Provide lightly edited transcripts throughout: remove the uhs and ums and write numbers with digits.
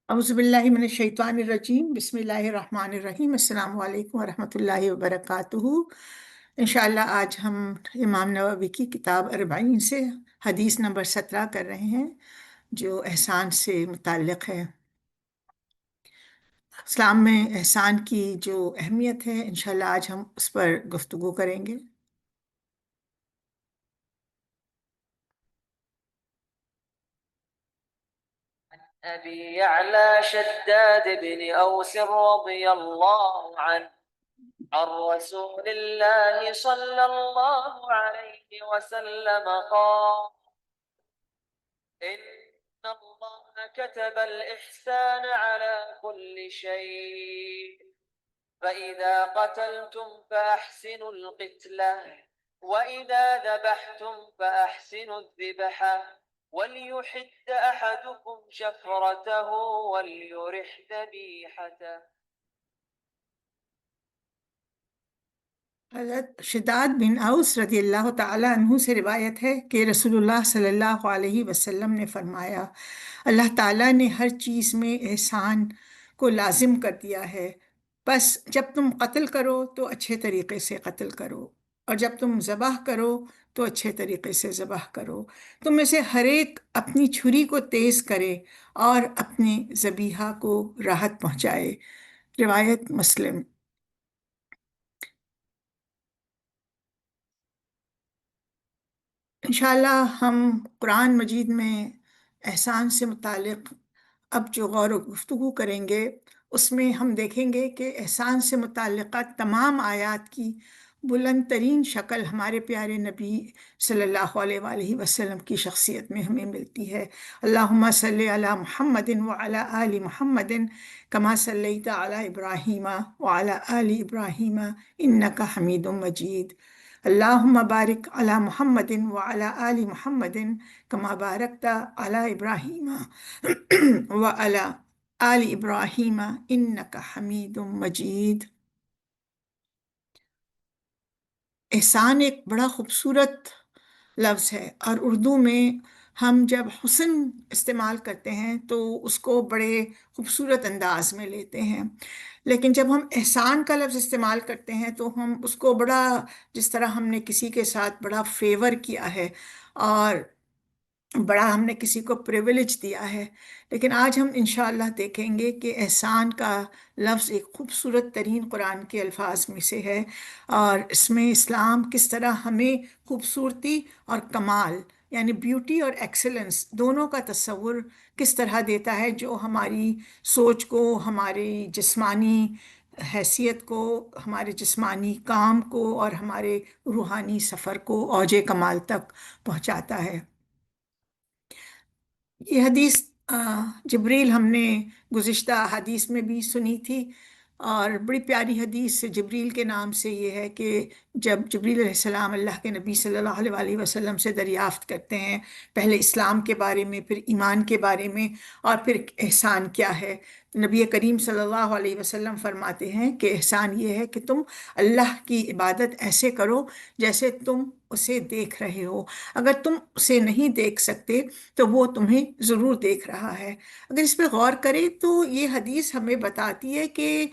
اعوذ باللہ من الشیطان الرجیم، بسم اللہ الرحمن الرحیم، السلام علیکم ورحمۃ اللہ وبرکاتہ۔ انشاءاللہ آج ہم امام نووی کی کتاب اربعین سے حدیث نمبر 17 کر رہے ہیں جو احسان سے متعلق ہے۔ اسلام میں احسان کی جو اہمیت ہے انشاءاللہ آج ہم اس پر گفتگو کریں گے۔ أبي يعلى شداد بن أوس رضي الله عنه عن رسول الله صلى الله عليه وسلم قال إن الله كتب الإحسان على كل شيء فإذا قتلتم فأحسنوا القتلة وإذا ذبحتم فأحسنوا الذبحة وليحد أحدكم شفرته وليرح ذبيحته۔ حضرت شداد بن اوس رضی اللہ تعالیٰ عنہ سے روایت ہے کہ رسول اللہ صلی اللہ علیہ وسلم نے فرمایا، اللہ تعالیٰ نے ہر چیز میں احسان کو لازم کر دیا ہے، بس جب تم قتل کرو تو اچھے طریقے سے قتل کرو، اور جب تم ذبح کرو تو اچھے طریقے سے ذبح کرو۔ تم میں سے ہر ایک اپنی چھری کو تیز کرے اور اپنے ذبیحہ کو راحت پہنچائے۔ روایت مسلم۔ انشاءاللہ ہم قرآن مجید میں احسان سے متعلق اب جو غور و گفتگو کریں گے اس میں ہم دیکھیں گے کہ احسان سے متعلقہ تمام آیات کی بلند ترین شکل ہمارے پیارے نبی صلی اللہ علیہ وآلہ وسلم کی شخصیت میں ہمیں ملتی ہے۔ اللہم صلی علی محمد وعلی آل محمد کما صلیت علی ابراہیم وعلی آل ابراہیم انک حمید مجید۔ اللہم بارک علی محمد وعلی آل محمد کما بارکت علی ابراہیم وعلی آل ابراہیم انک حمید مجید۔ احسان ایک بڑا خوبصورت لفظ ہے، اور اردو میں ہم جب حسن استعمال کرتے ہیں تو اس کو بڑے خوبصورت انداز میں لیتے ہیں، لیکن جب ہم احسان کا لفظ استعمال کرتے ہیں تو ہم اس کو بڑا، جس طرح ہم نے کسی کے ساتھ بڑا فیور کیا ہے اور بڑا ہم نے کسی کو پریویلیج دیا ہے۔ لیکن آج ہم انشاءاللہ دیکھیں گے کہ احسان کا لفظ ایک خوبصورت ترین قرآن کے الفاظ میں سے ہے، اور اس میں اسلام کس طرح ہمیں خوبصورتی اور کمال یعنی بیوٹی اور ایکسلنس دونوں کا تصور کس طرح دیتا ہے، جو ہماری سوچ کو، ہماری جسمانی حیثیت کو، ہمارے جسمانی کام کو اور ہمارے روحانی سفر کو اوج کمال تک پہنچاتا ہے۔ یہ حدیث جبریل ہم نے گزشتہ حدیث میں بھی سنی تھی، اور بڑی پیاری حدیث جبریل کے نام سے یہ ہے کہ جب جبریل علیہ السلام اللہ کے نبی صلی اللہ علیہ وآلہ وسلم سے دریافت کرتے ہیں، پہلے اسلام کے بارے میں، پھر ایمان کے بارے میں، اور پھر احسان کیا ہے، تو نبی کریم صلی اللہ علیہ وسلم فرماتے ہیں کہ احسان یہ ہے کہ تم اللہ کی عبادت ایسے کرو جیسے تم اسے دیکھ رہے ہو، اگر تم اسے نہیں دیکھ سکتے تو وہ تمہیں ضرور دیکھ رہا ہے۔ اگر اس پہ غور کریں تو یہ حدیث ہمیں بتاتی ہے کہ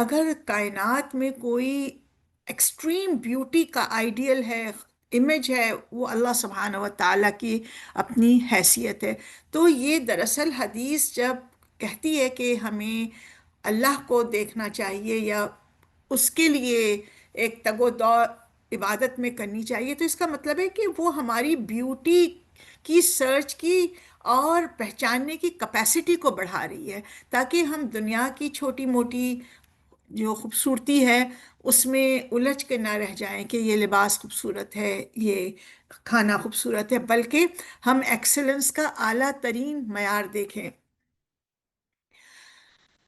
اگر کائنات میں کوئی ایکسٹریم بیوٹی کا آئیڈیل ہے، امیج ہے، وہ اللہ سبحانہ و تعالیٰ کی اپنی حیثیت ہے، تو یہ دراصل حدیث جب کہتی ہے کہ ہمیں اللہ کو دیکھنا چاہیے یا اس کے لیے ایک تگ و دو عبادت میں کرنی چاہیے، تو اس کا مطلب ہے کہ وہ ہماری بیوٹی کی سرچ کی اور پہچاننے کی کیپیسٹی کو بڑھا رہی ہے، تاکہ ہم دنیا کی چھوٹی موٹی جو خوبصورتی ہے اس میں الجھ کے نہ رہ جائیں کہ یہ لباس خوبصورت ہے، یہ کھانا خوبصورت ہے، بلکہ ہم ایکسلنس کا اعلیٰ ترین معیار دیکھیں۔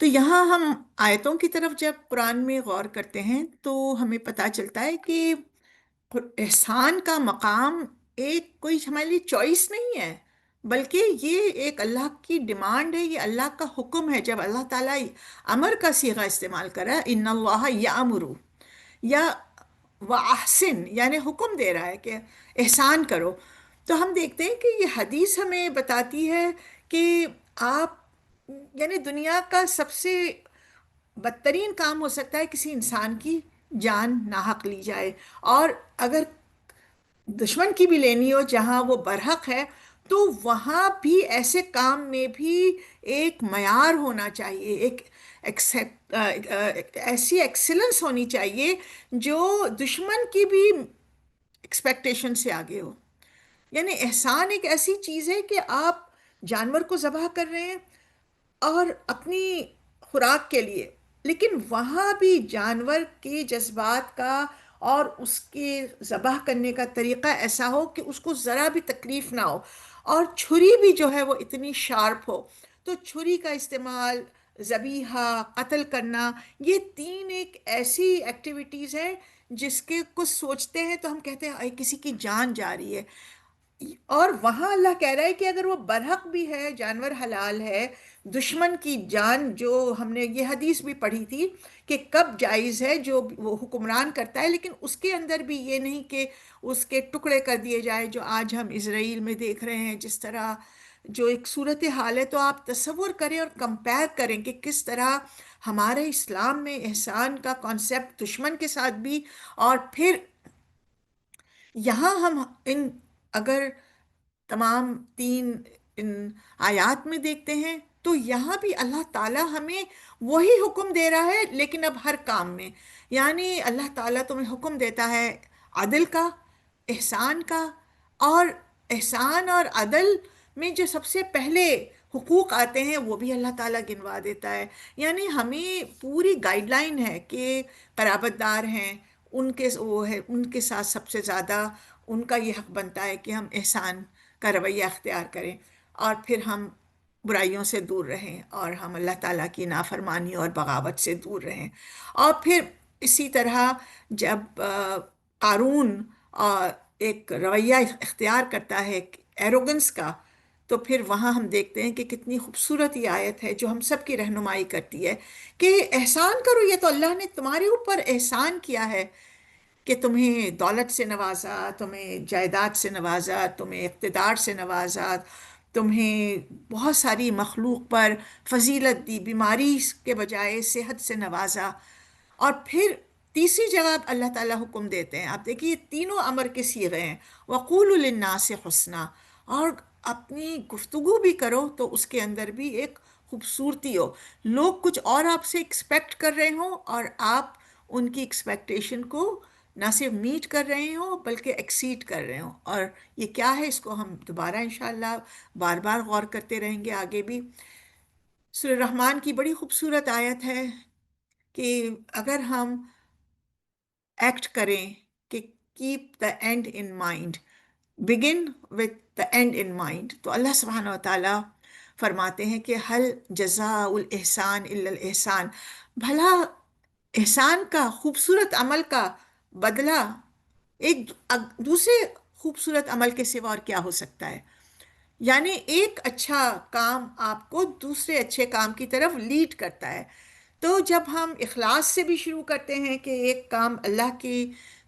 تو یہاں ہم آیتوں کی طرف جب قرآن میں غور کرتے ہیں تو ہمیں پتہ چلتا ہے کہ احسان کا مقام ایک کوئی ہمارے لیے چوائس نہیں ہے، بلکہ یہ ایک اللہ کی ڈیمانڈ ہے، یہ اللہ کا حکم ہے۔ جب اللہ تعالیٰ امر کا صیغہ استعمال کرا ہے، ان اللہ یامر، یا وَأَحْسِن یعنی حکم دے رہا ہے کہ احسان کرو، تو ہم دیکھتے ہیں کہ یہ حدیث ہمیں بتاتی ہے کہ آپ یعنی دنیا کا سب سے بدترین کام ہو سکتا ہے کسی انسان کی جان ناحق لی جائے، اور اگر دشمن کی بھی لینی ہو جہاں وہ برحق ہے، تو وہاں بھی ایسے کام میں بھی ایک معیار ہونا چاہیے، ایک ایسی ایکسلنس ہونی چاہیے جو دشمن کی بھی ایکسپیکٹیشن سے آگے ہو۔ یعنی احسان ایک ایسی چیز ہے کہ آپ جانور کو ذبح کر رہے ہیں اور اپنی خوراک کے لیے، لیکن وہاں بھی جانور کے جذبات کا اور اس کے ذبح کرنے کا طریقہ ایسا ہو کہ اس کو ذرا بھی تکلیف نہ ہو، اور چھری بھی جو ہے وہ اتنی شارپ ہو۔ تو چھری کا استعمال، ذبیحہ، قتل کرنا، یہ تین ایک ایسی ایکٹیویٹیز ہیں جس کے کچھ سوچتے ہیں تو ہم کہتے ہیں "اے، کسی کی جان جا رہی ہے"۔ اور وہاں اللہ کہہ رہا ہے کہ اگر وہ برحق بھی ہے، جانور حلال ہے، دشمن کی جان، جو ہم نے یہ حدیث بھی پڑھی تھی کہ کب جائز ہے، جو وہ حکمران کرتا ہے لیکن اس کے اندر بھی یہ نہیں کہ اس کے ٹکڑے کر دیے جائے، جو آج ہم اسرائیل میں دیکھ رہے ہیں جس طرح جو ایک صورت حال ہے۔ تو آپ تصور کریں اور کمپیر کریں کہ کس طرح ہمارے اسلام میں احسان کا کانسیپٹ دشمن کے ساتھ بھی، اور پھر یہاں ہم ان اگر تمام تین ان آیات میں دیکھتے ہیں تو یہاں بھی اللہ تعالیٰ ہمیں وہی حکم دے رہا ہے، لیکن اب ہر کام میں، یعنی اللہ تعالیٰ تمہیں حکم دیتا ہے عدل کا، احسان کا، اور احسان اور عدل میں جو سب سے پہلے حقوق آتے ہیں وہ بھی اللہ تعالیٰ گنوا دیتا ہے۔ یعنی ہمیں پوری گائیڈ لائن ہے کہ قرابت دار ہیں، ان کے وہ ہے، ان کے ساتھ سب سے زیادہ ان کا یہ حق بنتا ہے کہ ہم احسان کا رویہ اختیار کریں، اور پھر ہم برائیوں سے دور رہیں، اور ہم اللہ تعالیٰ کی نافرمانی اور بغاوت سے دور رہیں۔ اور پھر اسی طرح جب قارون ایک رویہ اختیار کرتا ہے ایروگنس کا، تو پھر وہاں ہم دیکھتے ہیں کہ کتنی خوبصورت یہ آیت ہے جو ہم سب کی رہنمائی کرتی ہے کہ احسان کرو، یہ تو اللہ نے تمہارے اوپر احسان کیا ہے کہ تمہیں دولت سے نوازا، تمہیں جائیداد سے نوازا، تمہیں اقتدار سے نوازا، تمہیں بہت ساری مخلوق پر فضیلت دی، بیماری کے بجائے صحت سے نوازا۔ اور پھر تیسری جگہ اللہ تعالیٰ حکم دیتے ہیں، آپ دیکھیے تینوں امر کے صیغے ہیں، وَقُولُوا لِلنَّاسِ حُسْنًا، اور اپنی گفتگو بھی کرو تو اس کے اندر بھی ایک خوبصورتی ہو، لوگ کچھ اور آپ سے ایکسپیکٹ کر رہے ہوں اور آپ ان کی ایکسپیکٹیشن کو نہ صرف میٹ کر رہے ہوں بلکہ ایکسیڈ کر رہے ہوں۔ اور یہ کیا ہے، اس کو ہم دوبارہ انشاءاللہ بار بار غور کرتے رہیں گے آگے بھی۔ سورہ رحمان کی بڑی خوبصورت آیت ہے کہ اگر ہم ایکٹ کریں کہ keep the and in mind, begin with the and in mind, تو اللہ سبحانہ و تعالیٰ فرماتے ہیں کہ حل جزاء الاحسان الا الاحسان، بھلا احسان کا، خوبصورت عمل کا بدلہ ایک دوسرے خوبصورت عمل کے سوا اور کیا ہو سکتا ہے؟ یعنی ایک اچھا کام آپ کو دوسرے اچھے کام کی طرف لیڈ کرتا ہے۔ تو جب ہم اخلاص سے بھی شروع کرتے ہیں کہ ایک کام اللہ کے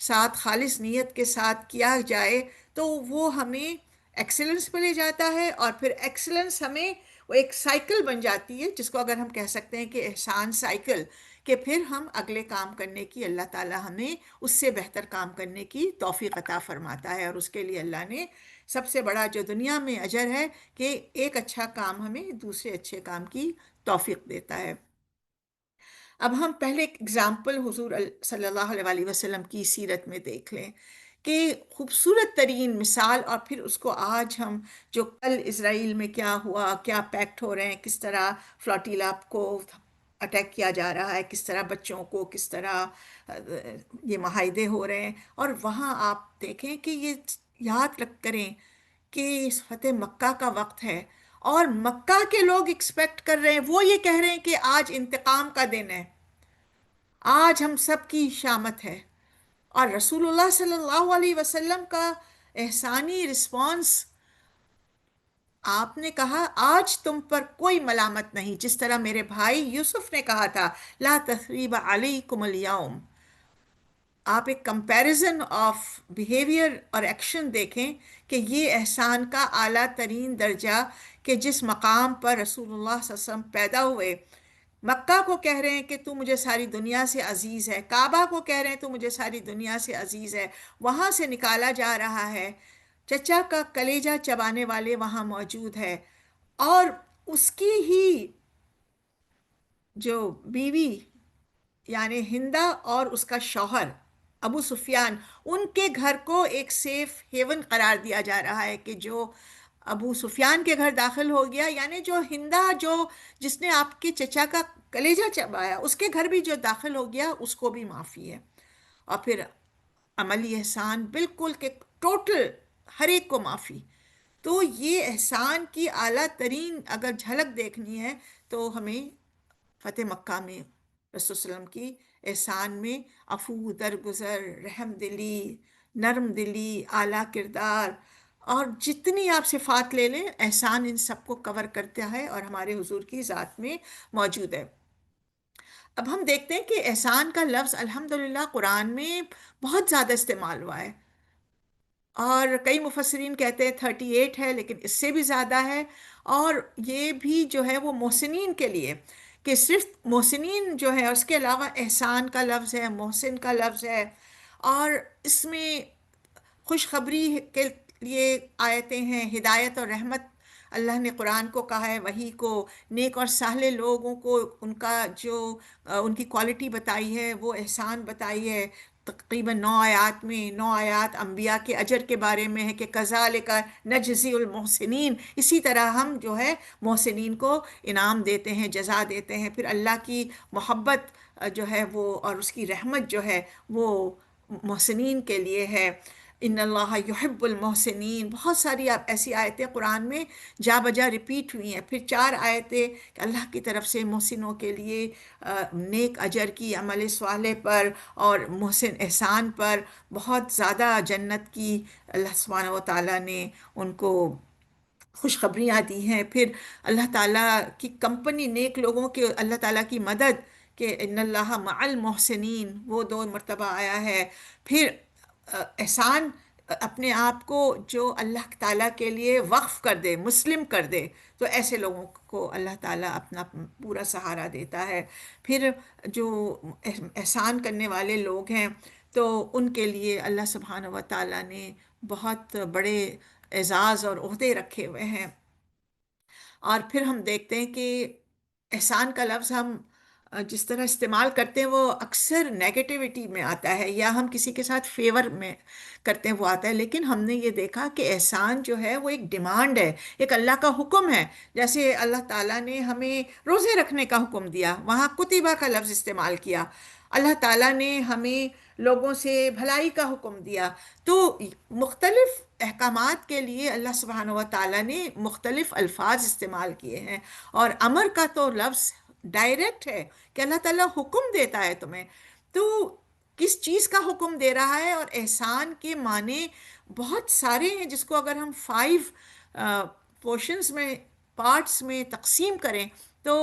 ساتھ خالص نیت کے ساتھ کیا جائے، تو وہ ہمیں ایکسلنس پہ لے جاتا ہے، اور پھر ایکسلنس ہمیں وہ ایک سائیکل بن جاتی ہے جس کو اگر ہم کہہ سکتے ہیں کہ احسان سائیکل، کہ پھر ہم اگلے کام کرنے کی اللہ تعالیٰ ہمیں اس سے بہتر کام کرنے کی توفیق عطا فرماتا ہے، اور اس کے لیے اللہ نے سب سے بڑا جو دنیا میں اجر ہے کہ ایک اچھا کام ہمیں دوسرے اچھے کام کی توفیق دیتا ہے۔ اب ہم پہلے ایک اگزامپل حضور صلی اللہ علیہ وآلہ وسلم کی سیرت میں دیکھ لیں کہ خوبصورت ترین مثال، اور پھر اس کو آج ہم جو کل اسرائیل میں کیا ہوا، کیا پیکٹ ہو رہے ہیں، کس طرح فلاٹیلا کو اٹیک کیا جا رہا ہے، کس طرح بچوں کو، کس طرح یہ معاہدے ہو رہے ہیں، اور وہاں آپ دیکھیں کہ یہ یاد رکھ کریں کہ اس فتح مکہ کا وقت ہے، اور مکہ کے لوگ ایکسپیکٹ کر رہے ہیں، وہ یہ کہہ رہے ہیں کہ آج انتقام کا دن ہے، آج ہم سب کی شامت ہے۔ اور رسول اللہ صلی اللہ علیہ وسلم کا احسانی رسپانس، آپ نے کہا آج تم پر کوئی ملامت نہیں، جس طرح میرے بھائی یوسف نے کہا تھا لا تثریب علیکم الیوم، آپ ایک کمپیریزن آف بیہیویئر اور ایکشن دیکھیں کہ یہ احسان کا اعلیٰ ترین درجہ، کہ جس مقام پر رسول اللہ صلی اللہ علیہ وسلم پیدا ہوئے، مکہ کو کہہ رہے ہیں کہ تو مجھے ساری دنیا سے عزیز ہے، کعبہ کو کہہ رہے ہیں تو مجھے ساری دنیا سے عزیز ہے، وہاں سے نکالا جا رہا ہے، چچا کا کلیجہ چبانے والے وہاں موجود ہے، اور اس کی ہی جو بیوی یعنی ہندا اور اس کا شوہر ابو سفیان، ان کے گھر کو ایک سیف ہیون قرار دیا جا رہا ہے کہ جو ابو سفیان کے گھر داخل ہو گیا، یعنی جو ہندا، جو جس نے آپ کے چچا کا کلیجہ چبایا، اس کے گھر بھی جو داخل ہو گیا اس کو بھی معافی ہے۔ اور پھر عملی احسان بالکل کہ ٹوٹل ہر ایک کو معافی۔ تو یہ احسان کی اعلیٰ ترین اگر جھلک دیکھنی ہے تو ہمیں فتح مکہ میں رسول صلی اللہ علیہ وسلم کی احسان میں عفو، درگزر، رحم دلی، نرم دلی، اعلیٰ کردار، اور جتنی آپ صفات لے لیں، احسان ان سب کو کور کرتا ہے اور ہمارے حضور کی ذات میں موجود ہے۔ اب ہم دیکھتے ہیں کہ احسان کا لفظ الحمدللہ قرآن میں بہت زیادہ استعمال ہوا ہے، اور کئی مفسرین کہتے ہیں 38 ہے، لیکن اس سے بھی زیادہ ہے۔ اور یہ بھی جو ہے وہ محسنین کے لیے، کہ صرف محسنین جو ہے، اس کے علاوہ احسان کا لفظ ہے، محسن کا لفظ ہے، اور اس میں خوشخبری کے لیے آیتیں ہیں، ہدایت اور رحمت اللہ نے قرآن کو کہا ہے، وحی کو نیک اور صالح لوگوں کو ان کا جو ان کی کوالٹی بتائی ہے، وہ احسان بتائی ہے۔ تقریباً 9 آیات میں 9 آیات انبیاء کے اجر کے بارے میں ہے کہ کذالک نجزی المحسنین، اسی طرح ہم جو ہے محسنین کو انعام دیتے ہیں، جزا دیتے ہیں۔ پھر اللہ کی محبت جو ہے وہ اور اس کی رحمت جو ہے وہ محسنین کے لیے ہے۔ ان اللہ یحب المحسنین، بہت ساری ایسی آیتیں قرآن میں جا بجا ریپیٹ ہوئی ہیں۔ پھر 4 آیتیں کہ اللہ کی طرف سے محسنوں کے لیے نیک اجر کی، عمل صالح پر اور محسن احسان پر بہت زیادہ جنت کی اللہ سبحانہ و تعالیٰ نے ان کو خوشخبریاں دی ہیں۔ پھر اللہ تعالیٰ کی کمپنی، نیک لوگوں کے اللہ تعالیٰ کی مدد، کہ ان اللہ مع المحسنین، وہ 2 مرتبہ آیا ہے۔ پھر احسان اپنے آپ کو جو اللہ تعالیٰ کے لیے وقف کر دے، مسلم کر دے، تو ایسے لوگوں کو اللہ تعالیٰ اپنا پورا سہارا دیتا ہے۔ پھر جو احسان کرنے والے لوگ ہیں تو ان کے لیے اللہ سبحانہ و تعالیٰ نے بہت بڑے اعزاز اور عہدے رکھے ہوئے ہیں۔ اور پھر ہم دیکھتے ہیں کہ احسان کا لفظ ہم جس طرح استعمال کرتے ہیں وہ اکثر نیگیٹیوٹی میں آتا ہے، یا ہم کسی کے ساتھ فیور میں کرتے ہیں وہ آتا ہے، لیکن ہم نے یہ دیکھا کہ احسان جو ہے وہ ایک ڈیمانڈ ہے، ایک اللہ کا حکم ہے۔ جیسے اللہ تعالیٰ نے ہمیں روزے رکھنے کا حکم دیا، وہاں کتبہ کا لفظ استعمال کیا۔ اللہ تعالیٰ نے ہمیں لوگوں سے بھلائی کا حکم دیا۔ تو مختلف احکامات کے لیے اللہ سبحانہ و تعالیٰ نے مختلف الفاظ استعمال کیے ہیں، اور امر کا تو لفظ ڈائریکٹ ہے کہ اللہ تعالیٰ حکم دیتا ہے تمہیں، تو کس چیز کا حکم دے رہا ہے۔ اور احسان کے معنی بہت سارے ہیں، جس کو اگر ہم 5 پورشنز میں، پارٹس میں تقسیم کریں تو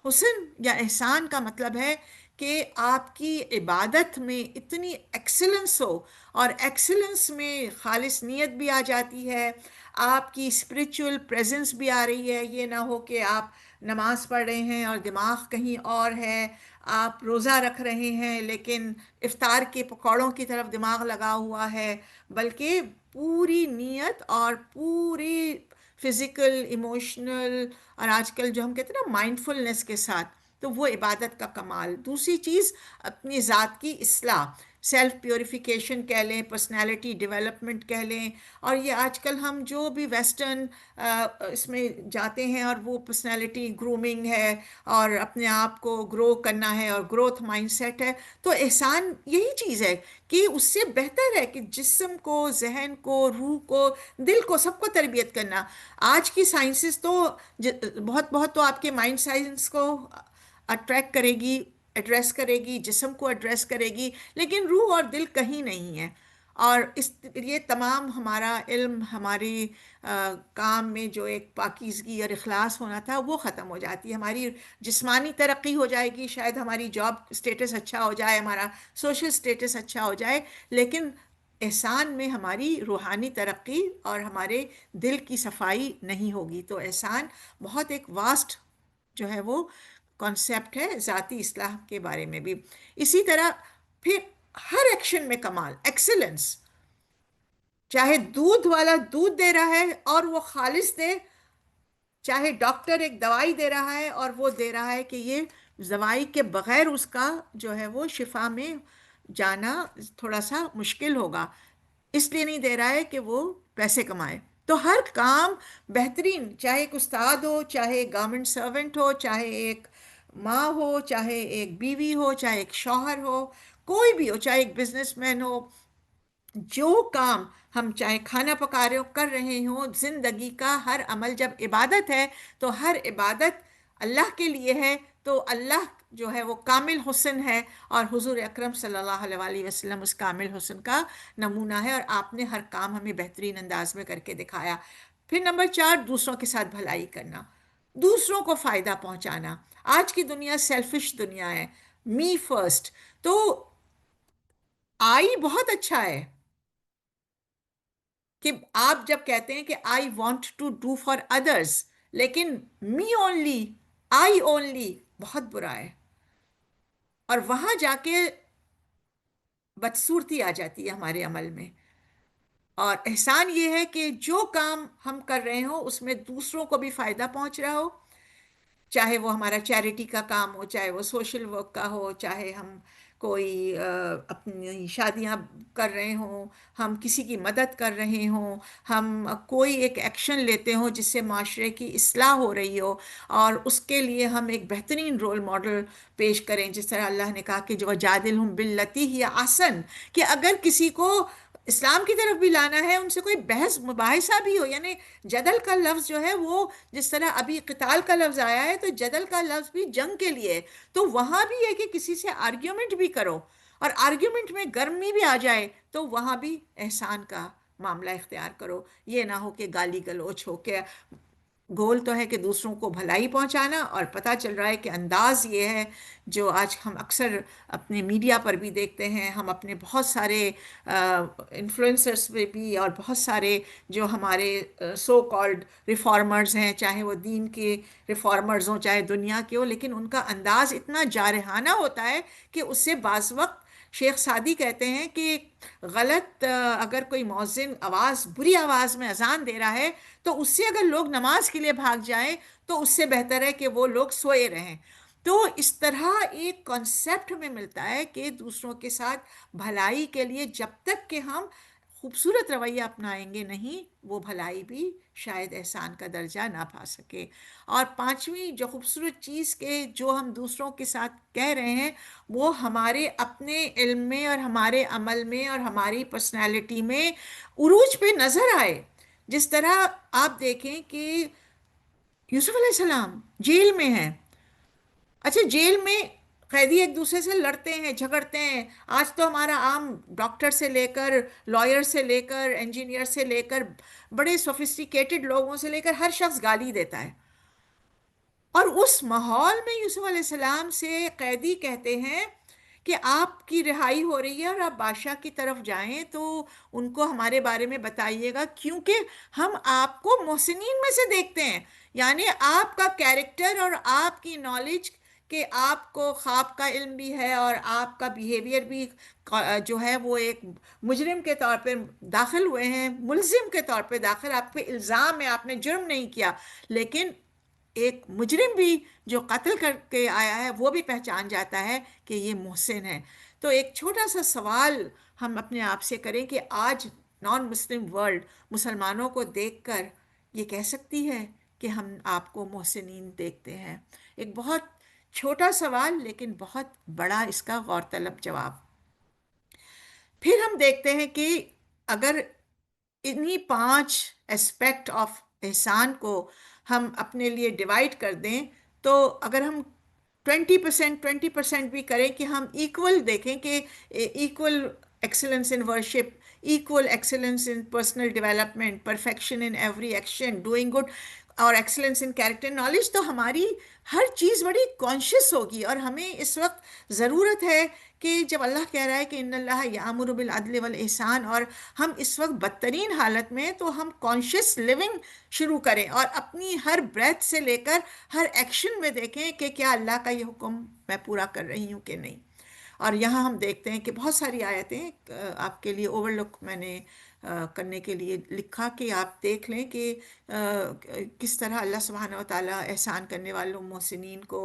حسن یا احسان کا مطلب ہے کہ آپ کی عبادت میں اتنی ایکسلنس ہو، اور ایکسلنس میں خالص نیت بھی آ جاتی ہے، آپ کی اسپریچول پریزنس بھی آ رہی ہے۔ یہ نہ ہو کہ آپ نماز پڑھ رہے ہیں اور دماغ کہیں اور ہے، آپ روزہ رکھ رہے ہیں لیکن افطار کے پکوڑوں کی طرف دماغ لگا ہوا ہے، بلکہ پوری نیت اور پوری فزیکل، ایموشنل، اور آج کل جو ہم کہتے ہیں نا مائنڈ فلنس کے ساتھ، تو وہ عبادت کا کمال۔ دوسری چیز اپنی ذات کی اصلاح، سیلف پیوریفیکیشن کہہ لیں، پرسنالٹی ڈیولپمنٹ کہہ لیں، اور یہ آج کل ہم جو بھی ویسٹرن اس میں جاتے ہیں، اور وہ پرسنالٹی گرومنگ ہے اور اپنے آپ کو گرو کرنا ہے اور گروتھ مائنڈ سیٹ ہے، تو احسان یہی چیز ہے کہ اس سے بہتر ہے کہ جسم کو، ذہن کو، روح کو، دل کو، سب کو تربیت کرنا۔ آج کی سائنسز تو بہت بہت تو آپ کے مائنڈ سائنس کو اٹریکٹ کرے گی، ایڈریس کرے گی، جسم کو ایڈریس کرے گی، لیکن روح اور دل کہیں نہیں ہے۔ اور اس یہ تمام ہمارا علم، ہماری کام میں جو ایک پاکیزگی اور اخلاص ہونا تھا وہ ختم ہو جاتی ہے. ہماری جسمانی ترقی ہو جائے گی، شاید ہماری جاب اسٹیٹس اچھا ہو جائے، ہمارا سوشل اسٹیٹس اچھا ہو جائے، لیکن احسان میں ہماری روحانی ترقی اور ہمارے دل کی صفائی نہیں ہوگی. تو احسان بہت ایک واسٹ جو ہے وہ کانسیپٹ ہے ذاتی اصلاح کے بارے میں بھی. اسی طرح پھر ہر ایکشن میں کمال، ایکسلنس. چاہے دودھ والا دودھ دے رہا ہے اور وہ خالص دے، چاہے ڈاکٹر ایک دوائی دے رہا ہے اور وہ دے رہا ہے کہ یہ دوائی کے بغیر اس کا جو ہے وہ شفا میں جانا تھوڑا سا مشکل ہوگا، اس لیے نہیں دے رہا ہے کہ وہ پیسے کمائے. تو ہر کام بہترین، چاہے ایک استاد ہو، چاہے ایک گورنمنٹ سرونٹ ہو، چاہے ایک ماں ہو، چاہے ایک بیوی ہو، چاہے ایک شوہر ہو، کوئی بھی ہو، چاہے ایک بزنس مین ہو، جو کام ہم چاہے کھانا پکا رہے ہو کر رہے ہوں، زندگی کا ہر عمل جب عبادت ہے تو ہر عبادت اللہ کے لیے ہے. تو اللہ جو ہے وہ کامل حسن ہے، اور حضور اکرم صلی اللہ علیہ وآلہ وسلم اس کامل حسن کا نمونہ ہے، اور آپ نے ہر کام ہمیں بہترین انداز میں کر کے دکھایا. پھر نمبر 4، دوسروں کے ساتھ بھلائی کرنا، دوسروں کو فائدہ پہنچانا. آج کی دنیا سیلفش دنیا ہے، می فرسٹ. تو آئی بہت اچھا ہے کہ آپ جب کہتے ہیں کہ I want to do for others, لیکن می اونلی، آئی اونلی بہت برا ہے، اور وہاں جا کے بدصورتی آ جاتی ہے ہمارے عمل میں. اور احسان یہ ہے کہ جو کام ہم کر رہے ہوں اس میں دوسروں کو بھی فائدہ پہنچ رہا ہو، چاہے وہ ہمارا چیریٹی کا کام ہو، چاہے وہ سوشل ورک کا ہو، چاہے ہم کوئی اپنی شادیاں کر رہے ہوں، ہم کسی کی مدد کر رہے ہوں، ہم کوئی ایک ایکشن لیتے ہوں جس سے معاشرے کی اصلاح ہو رہی ہو، اور اس کے لیے ہم ایک بہترین رول ماڈل پیش کریں. جس طرح اللہ نے کہا کہ جو جادلہم باللتی ہی احسن، کہ اگر کسی کو اسلام کی طرف بھی لانا ہے، ان سے کوئی بحث مباحثہ بھی ہو، یعنی جدل کا لفظ جو ہے وہ جس طرح ابھی قتال کا لفظ آیا ہے تو جدل کا لفظ بھی جنگ کے لیے ہے. تو وہاں بھی ہے کہ کسی سے آرگیومنٹ بھی کرو، اور آرگیومنٹ میں گرمی بھی آ جائے تو وہاں بھی احسان کا معاملہ اختیار کرو. یہ نہ ہو کہ گالی گلوچ ہو کے، گول تو ہے کہ دوسروں کو بھلائی پہنچانا، اور پتہ چل رہا ہے کہ انداز یہ ہے جو آج ہم اکثر اپنے میڈیا پر بھی دیکھتے ہیں، ہم اپنے بہت سارے انفلوئنسرس میں بھی، اور بہت سارے جو ہمارے سو کالڈ ریفارمرز ہیں، چاہے وہ دین کے ریفارمرز ہوں چاہے دنیا کے ہوں، لیکن ان کا انداز اتنا جارحانہ ہوتا ہے کہ اس سے بعض وقت شیخ سعدی کہتے ہیں کہ غلط اگر کوئی مؤذن آواز، بری آواز میں اذان دے رہا ہے تو اس سے اگر لوگ نماز کے لیے بھاگ جائیں تو اس سے بہتر ہے کہ وہ لوگ سوئے رہیں. تو اس طرح ایک کانسیپٹ ہمیں ملتا ہے کہ دوسروں کے ساتھ بھلائی کے لیے جب تک کہ ہم خوبصورت رویہ اپنائیں گے نہیں، وہ بھلائی بھی شاید احسان کا درجہ نہ پا سکے. اور پانچویں جو خوبصورت چیز کے جو ہم دوسروں کے ساتھ کہہ رہے ہیں، وہ ہمارے اپنے علم میں اور ہمارے عمل میں اور ہماری پرسنالٹی میں عروج پہ نظر آئے. جس طرح آپ دیکھیں کہ یوسف علیہ السلام جیل میں ہیں. اچھا، جیل میں قیدی ایک دوسرے سے لڑتے ہیں، جھگڑتے ہیں. آج تو ہمارا عام ڈاکٹر سے لے کر، لائر سے لے کر، انجینئر سے لے کر، بڑے سوفسٹیکیٹڈ لوگوں سے لے کر ہر شخص گالی دیتا ہے. اور اس ماحول میں یوسف علیہ السلام سے قیدی کہتے ہیں کہ آپ کی رہائی ہو رہی ہے اور آپ بادشاہ کی طرف جائیں تو ان کو ہمارے بارے میں بتائیے گا، کیونکہ ہم آپ کو محسنین میں سے دیکھتے ہیں. یعنی آپ کا کیریکٹر اور آپ کی نالج، کہ آپ کو خواب کا علم بھی ہے اور آپ کا بیہیویئر بھی جو ہے وہ ایک مجرم کے طور پہ داخل ہوئے ہیں، ملزم کے طور پہ داخل، آپ پہ الزام ہے، آپ نے جرم نہیں کیا، لیکن ایک مجرم بھی جو قتل کر کے آیا ہے وہ بھی پہچان جاتا ہے کہ یہ محسن ہے. تو ایک چھوٹا سا سوال ہم اپنے آپ سے کریں کہ آج نان مسلم ورلڈ مسلمانوں کو دیکھ کر یہ کہہ سکتی ہے کہ ہم آپ کو محسنین دیکھتے ہیں؟ ایک بہت چھوٹا سوال لیکن بہت بڑا اس کا غور طلب جواب. پھر ہم دیکھتے ہیں کہ اگر انہی 5 اسپیکٹ آف احسان کو ہم اپنے لیے ڈیوائڈ کر دیں، تو اگر ہم 20% بھی کریں کہ ہم ایکول دیکھیں کہ equal excellence in worship, equal excellence in personal development, perfection in every action, doing good, اور ایکسلنس ان کیریکٹر نالج، تو ہماری ہر چیز بڑی کانشیس ہوگی. اور ہمیں اس وقت ضرورت ہے کہ جب اللہ کہہ رہا ہے کہ ان اللہ یامر بالعدل والاحسان، اور ہم اس وقت بدترین حالت میں ہیں، تو ہم کانشیس لیونگ شروع کریں اور اپنی ہر بریتھ سے لے کر ہر ایکشن میں دیکھیں کہ کیا اللہ کا یہ حکم میں پورا کر رہی ہوں کہ نہیں. اور یہاں ہم دیکھتے ہیں کہ بہت ساری آیتیں آپ کے لیے اوور لک میں نے کرنے کے لیے لکھا کہ آپ دیکھ لیں کہ کس طرح اللہ سبحانہ و تعالیٰ احسان کرنے والوں محسنین کو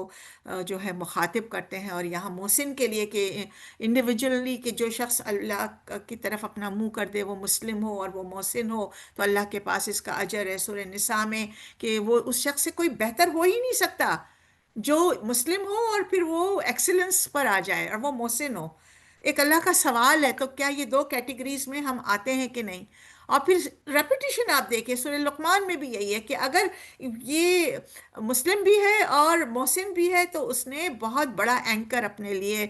جو ہے مخاطب کرتے ہیں. اور یہاں محسن کے لیے کہ انڈیویجولی کہ جو شخص اللہ کی طرف اپنا منہ کر دے وہ مسلم ہو اور وہ محسن ہو تو اللہ کے پاس اس کا اجر ہے. سورہ نساء میں کہ وہ اس شخص سے کوئی بہتر ہو ہی نہیں سکتا جو مسلم ہو اور پھر وہ ایکسلنس پر آ جائے اور وہ محسن ہو. ایک اللہ کا سوال ہے، تو کیا یہ دو کیٹیگریز میں ہم آتے ہیں کہ نہیں؟ اور پھر ریپیٹیشن آپ دیکھیں سورہ لقمان میں بھی یہی ہے کہ اگر یہ مسلم بھی ہے اور محسن بھی ہے تو اس نے بہت بڑا اینکر اپنے لیے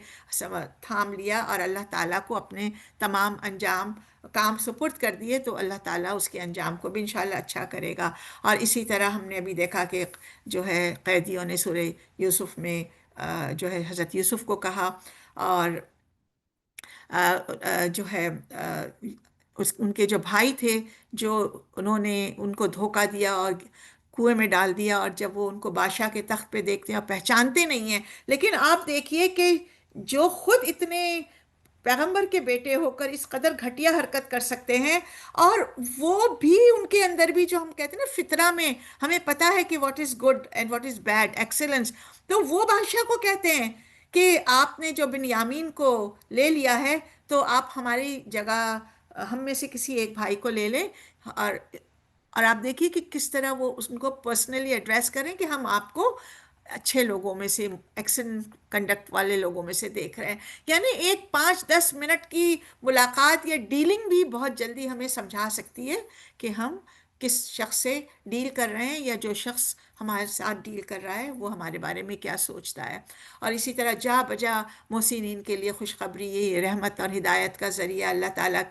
تھام لیا اور اللہ تعالیٰ کو اپنے تمام انجام کام سپرد کر دیے، تو اللہ تعالیٰ اس کے انجام کو بھی انشاءاللہ اچھا کرے گا. اور اسی طرح ہم نے ابھی دیکھا کہ جو ہے قیدیوں نے سورہ یوسف میں جو ہے حضرت یوسف کو کہا، اور جو ہے ان کے جو بھائی تھے جو انہوں نے ان کو دھوکہ دیا اور کنویں میں ڈال دیا، اور جب وہ ان کو بادشاہ کے تخت پہ دیکھتے ہیں اور پہچانتے نہیں ہیں. لیکن آپ دیکھیے کہ جو خود اتنے پیغمبر کے بیٹے ہو کر اس قدر گھٹیا حرکت کر سکتے ہیں، اور وہ بھی ان کے اندر بھی جو ہم کہتے ہیں نا فطرہ میں ہمیں پتہ ہے کہ what is good and what is bad excellence, تو وہ بادشاہ کو کہتے ہیں کہ آپ نے جو بنیامین کو لے لیا ہے تو آپ ہماری جگہ ہم میں سے کسی ایک بھائی کو لے لیں. اور آپ دیکھیے کہ کس طرح وہ ان کو پرسنلی ایڈریس کریں کہ ہم آپ کو اچھے لوگوں میں سے، ایکسلنٹ کنڈکٹ والے لوگوں میں سے دیکھ رہے ہیں. یعنی ایک 5-10 منٹ کی ملاقات یا ڈیلنگ بھی بہت جلدی ہمیں سمجھا سکتی ہے کہ ہم کس شخص سے ڈیل کر رہے ہیں، یا جو شخص ہمارے ساتھ ڈیل کر رہا ہے وہ ہمارے بارے میں کیا سوچتا ہے. اور اسی طرح جا بجا محسنین کے لیے خوشخبری، یہ رحمت اور ہدایت کا ذریعہ اللہ تعالیٰ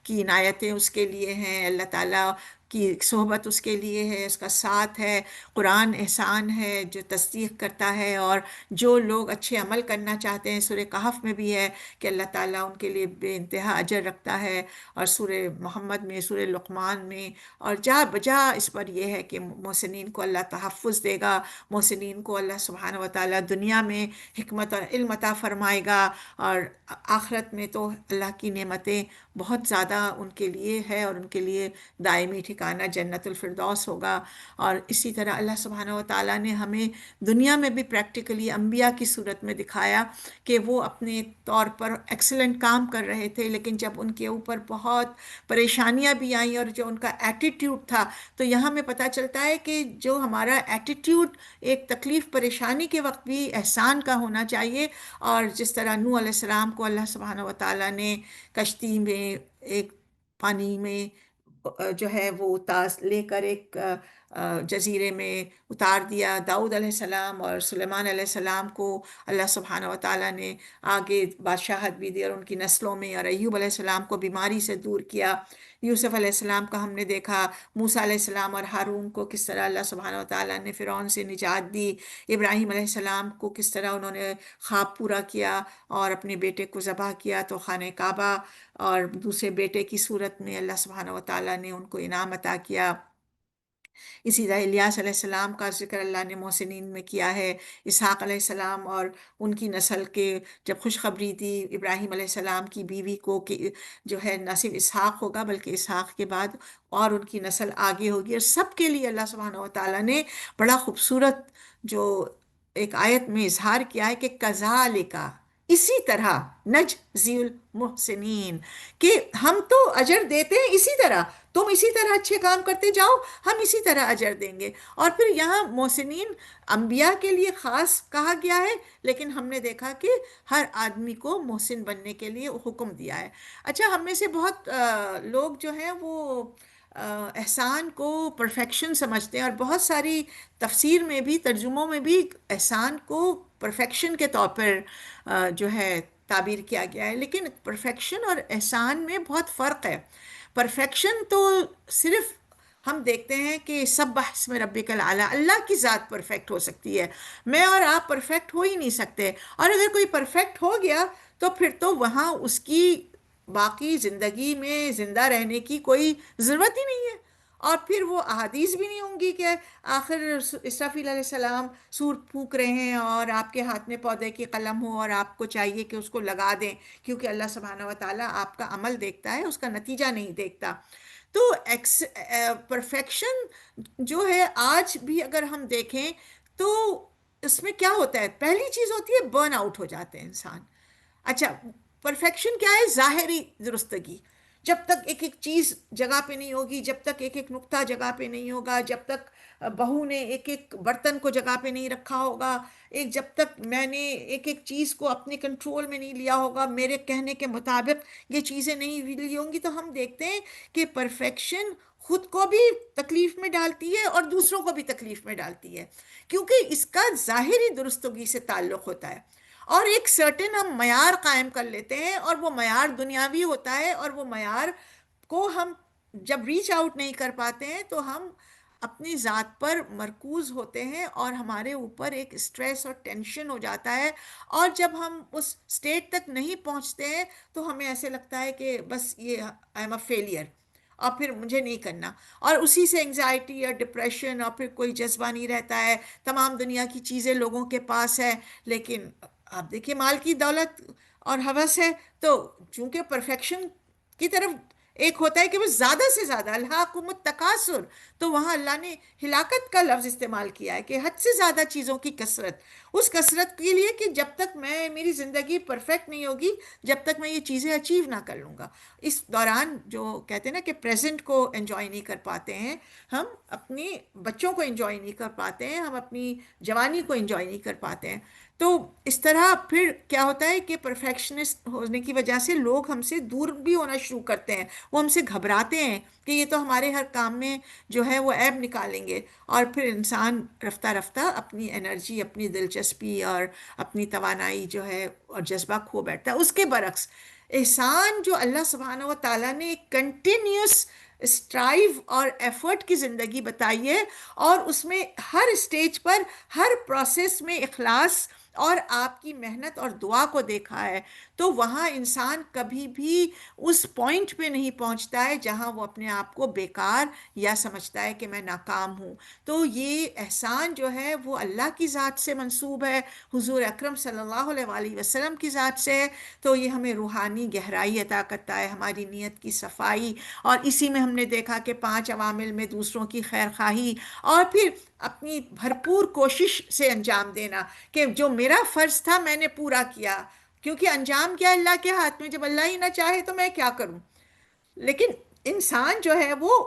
کی عنایتیں اس کے لیے ہیں، اللہ تعالیٰ کی صحبت اس کے لیے ہے، اس کا ساتھ ہے. قرآن احسان ہے جو تصدیق کرتا ہے، اور جو لوگ اچھے عمل کرنا چاہتے ہیں سورہ کہف میں بھی ہے کہ اللہ تعالیٰ ان کے لیے بے انتہا اجر رکھتا ہے، اور سورہ محمد میں، سورہ لقمان میں، اور جا بجا اس پر یہ ہے کہ محسنین کو اللہ تحفظ دے گا، محسنین کو اللہ سبحانہ و تعالیٰ دنیا میں حکمت اور علم عطا فرمائے گا، اور آخرت میں تو اللہ کی نعمتیں بہت زیادہ ان کے لیے ہے، اور ان کے لیے دائمی ٹھکانہ جنت الفردوس ہوگا. اور اسی طرح اللہ سبحانہ و تعالیٰ نے ہمیں دنیا میں بھی پریکٹیکلی انبیاء کی صورت میں دکھایا کہ وہ اپنے طور پر ایکسلنٹ کام کر رہے تھے، لیکن جب ان کے اوپر بہت پریشانیاں بھی آئیں اور جو ان کا ایٹیٹیوڈ تھا، تو یہاں ہمیں پتہ چلتا ہے کہ جو ہمارا ایٹیٹیوڈ ایک تکلیف پریشانی کے وقت بھی احسان کا ہونا چاہیے. اور جس طرح نوح علیہ السلام کو اللہ سبحانہ و تعالیٰ نے کشتی میں ایک پانی میں جو ہے وہ لے کر ایک جزیرے میں اتار دیا، داؤد علیہ السلام اور سلیمان علیہ السلام کو اللہ سبحانہ و تعالیٰ نے آگے بادشاہت بھی دی اور ان کی نسلوں میں، اور ایوب علیہ السلام کو بیماری سے دور کیا. یوسف علیہ السلام کا ہم نے دیکھا، موسیٰ علیہ السلام اور ہارون کو کس طرح اللہ سبحانہ و تعالیٰ نے فرعون سے نجات دی. ابراہیم علیہ السلام کو کس طرح انہوں نے خواب پورا کیا اور اپنے بیٹے کو ذبح کیا تو خانہ کعبہ اور دوسرے بیٹے کی صورت میں اللہ سبحانہ و تعالیٰ نے ان کو انعام عطا کیا. اسی طرح الیاس علیہ السلام کا ذکر اللہ نے محسنین میں کیا ہے. اسحاق علیہ السلام اور ان کی نسل کے جب خوشخبری دی ابراہیم علیہ السلام کی بیوی کو کہ جو ہے نہ صرف اسحاق ہوگا بلکہ اسحاق کے بعد اور ان کی نسل آگے ہوگی، اور سب کے لیے اللہ سبحانہ و تعالیٰ نے بڑا خوبصورت جو ایک آیت میں اظہار کیا ہے کہ کذالک، اسی طرح نجزی المحسنین، کہ ہم تو اجر دیتے ہیں اسی طرح، تم اسی طرح اچھے کام کرتے جاؤ ہم اسی طرح اجر دیں گے. اور پھر یہاں محسنین انبیاء کے لیے خاص کہا گیا ہے، لیکن ہم نے دیکھا کہ ہر آدمی کو محسن بننے کے لیے حکم دیا ہے. اچھا، ہم میں سے بہت لوگ جو ہیں وہ احسان کو پرفیکشن سمجھتے ہیں، اور بہت ساری تفسیر میں بھی ترجموں میں بھی احسان کو پرفیکشن کے طور پر جو ہے تعبیر کیا گیا ہے، لیکن پرفیکشن اور احسان میں بہت فرق ہے۔ پرفیکشن تو صرف ہم دیکھتے ہیں کہ سبح اسم ربک الاعلیٰ، اللہ کی ذات پرفیکٹ ہو سکتی ہے، میں اور آپ پرفیکٹ ہو ہی نہیں سکتے، اور اگر کوئی پرفیکٹ ہو گیا تو پھر تو وہاں اس کی باقی زندگی میں زندہ رہنے کی کوئی ضرورت ہی نہیں ہے، اور پھر وہ احادیث بھی نہیں ہوں گی کہ آخر اسرافیل علیہ السلام سور پھونک رہے ہیں اور آپ کے ہاتھ میں پودے کی قلم ہو اور آپ کو چاہیے کہ اس کو لگا دیں، کیونکہ اللہ سبحانہ و تعالیٰ آپ کا عمل دیکھتا ہے، اس کا نتیجہ نہیں دیکھتا۔ تو پرفیکشن جو ہے آج بھی اگر ہم دیکھیں تو اس میں کیا ہوتا ہے، پہلی چیز ہوتی ہے برن آؤٹ ہو جاتے ہیں انسان۔ اچھا، پرفیکشن کیا ہے؟ ظاہری درستگی، جب تک ایک ایک چیز جگہ پہ نہیں ہوگی، جب تک ایک ایک نقطہ جگہ پہ نہیں ہوگا، جب تک بہو نے ایک ایک برتن کو جگہ پہ نہیں رکھا ہوگا، جب تک میں نے ایک ایک چیز کو اپنے کنٹرول میں نہیں لیا ہوگا، میرے کہنے کے مطابق یہ چیزیں نہیں لی ہوں گی، تو ہم دیکھتے ہیں کہ پرفیکشن خود کو بھی تکلیف میں ڈالتی ہے اور دوسروں کو بھی تکلیف میں ڈالتی ہے، کیونکہ اس کا ظاہری درستگی سے تعلق ہوتا ہے، اور ایک سرٹن ہم معیار قائم کر لیتے ہیں، اور وہ معیار دنیاوی ہوتا ہے، اور وہ معیار کو ہم جب ریچ آؤٹ نہیں کر پاتے ہیں تو ہم اپنی ذات پر مرکوز ہوتے ہیں، اور ہمارے اوپر ایک سٹریس اور ٹینشن ہو جاتا ہے، اور جب ہم اس سٹیٹ تک نہیں پہنچتے ہیں تو ہمیں ایسے لگتا ہے کہ بس یہ آئی ایم اے فیلئر، اور پھر مجھے نہیں کرنا، اور اسی سے انگزائٹی اور ڈپریشن، اور پھر کوئی جذبہ نہیں رہتا ہے، تمام دنیا کی چیزیں لوگوں کے پاس ہے، لیکن آپ دیکھیے مال کی دولت اور ہوس ہے، تو چونکہ پرفیکشن کی طرف ایک ہوتا ہے کہ وہ زیادہ سے زیادہ الہاکم التکاثر، تو وہاں اللہ نے ہلاکت کا لفظ استعمال کیا ہے کہ حد سے زیادہ چیزوں کی کثرت، اس کثرت کے لیے کہ جب تک میری زندگی پرفیکٹ نہیں ہوگی، جب تک میں یہ چیزیں اچیو نہ کر لوں گا، اس دوران جو کہتے ہیں نا کہ پریزنٹ کو انجوائے نہیں کر پاتے ہیں، ہم اپنی بچوں کو انجوائے نہیں کر پاتے ہیں، ہم اپنی جوانی کو انجوائے نہیں کر پاتے ہیں، تو اس طرح پھر کیا ہوتا ہے کہ پرفیکشنسٹ ہونے کی وجہ سے لوگ ہم سے دور بھی ہونا شروع کرتے ہیں، وہ ہم سے گھبراتے ہیں کہ یہ تو ہمارے ہر کام میں جو ہے وہ عیب نکالیں گے، اور پھر انسان رفتہ رفتہ اپنی انرجی، اپنی دلچسپی اور اپنی توانائی جو ہے اور جذبہ کھو بیٹھتا ہے۔ اس کے برعکس احسان جو اللہ سبحانہ و تعالیٰ نے ایک کنٹینیوس اسٹرائیو اور ایفرٹ کی زندگی بتائی ہے، اور اس میں ہر اسٹیج پر، ہر پروسیس میں اخلاص اور آپ کی محنت اور دعا کو دیکھا ہے، تو وہاں انسان کبھی بھی اس پوائنٹ پہ نہیں پہنچتا ہے جہاں وہ اپنے آپ کو بیکار یا سمجھتا ہے کہ میں ناکام ہوں۔ تو یہ احسان جو ہے وہ اللہ کی ذات سے منسوب ہے، حضور اکرم صلی اللہ علیہ وآلہ وسلم کی ذات سے ہے، تو یہ ہمیں روحانی گہرائی عطا کرتا ہے، ہماری نیت کی صفائی، اور اسی میں ہم نے دیکھا کہ 5 عوامل میں دوسروں کی خیر خواہی، اور پھر اپنی بھرپور کوشش سے انجام دینا کہ جو میرا فرض تھا میں نے پورا کیا، کیونکہ انجام کیا اللہ کے ہاتھ میں، جب اللہ ہی نہ چاہے تو میں کیا کروں۔ لیکن انسان جو ہے وہ